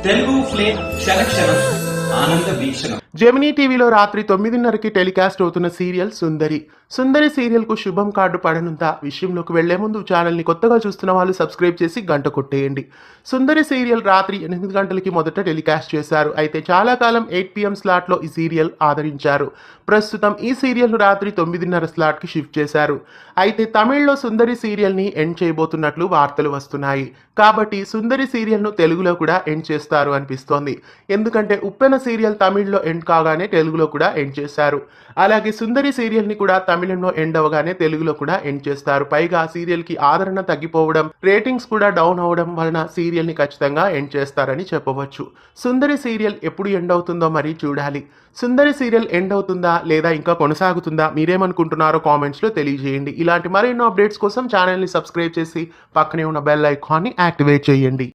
Telugu flame క్షణక్షణం ఆనంద వీక్షణం. Gemini టీవీలో రాత్రి 9:30కి టెలికాస్ట్ అవుతున్న సీరియల్ సుందరి. సుందరి సీరియల్ కు శుభం కార్డు పడనుందా? విషయంలోకి వెళ్లే ముందు ఛానల్ ని కొత్తగా చూస్తున్న వాళ్ళు సబ్స్క్రైబ్ చేసి గంట కొట్టేయండి. సుందరి సీరియల్ రాత్రి 8 గంటలకి మొదట టెలికాస్ట్ చేశారు. అయితే చాలా కాలం 8 PM స్లాట్ లో ఈ సీరియల్ ఆదరించారు. ప్రస్తుతం ఈ సీరియల్ రాత్రి 9:30 స్లాట్ కి షిఫ్ట్ చేశారు. అయితే తమిళ్లో సుందరి సీరియల్ ని ఎండ్ చేయబోతున్నట్లు వార్తలు వస్తున్నాయి. కాబట్టి సుందరి సీరియల్ ను తెలుగులో కూడా ఎండ్ చేస్తారు అనిపిస్తోంది. ఎందుకంటే ఉప్పెన సీరియల్ తమిళ్లో ఎండ్ కాగానే తెలుగులో కూడా ఎండ్ చేశారు. అలాగే సుందరి సీరియల్ ని కూడా తమిళంలో ఎండ్ అవగానే తెలుగులో కూడా ఎండ్ చేస్తారు. పైగా సీరియల్ కి ఆదరణ తగ్గిపోవడం, రేటింగ్స్ కూడా డౌన్ అవడం వలన సీరియల్ ని ఖచ్చితంగా ఎండ్ చేస్తారని చెప్పవచ్చు. సుందరి సీరియల్ ఎప్పుడు ఎండ్ అవుతుందో మరి చూడాలి. సుందరి సీరియల్ ఎండ్ అవుతుందా లేదా ఇంకా కొనసాగుతుందా? మీరేమనుకుంటున్నారో కామెంట్స్ లో తెలియజేయండి. ఇలాంటి మరెన్నో అప్డేట్స్ కోసం ఛానల్ ని సబ్స్క్రైబ్ చేసి పక్కనే ఉన్న బెల్ ఐకాన్ ని యాక్టివేట్ చేయండి.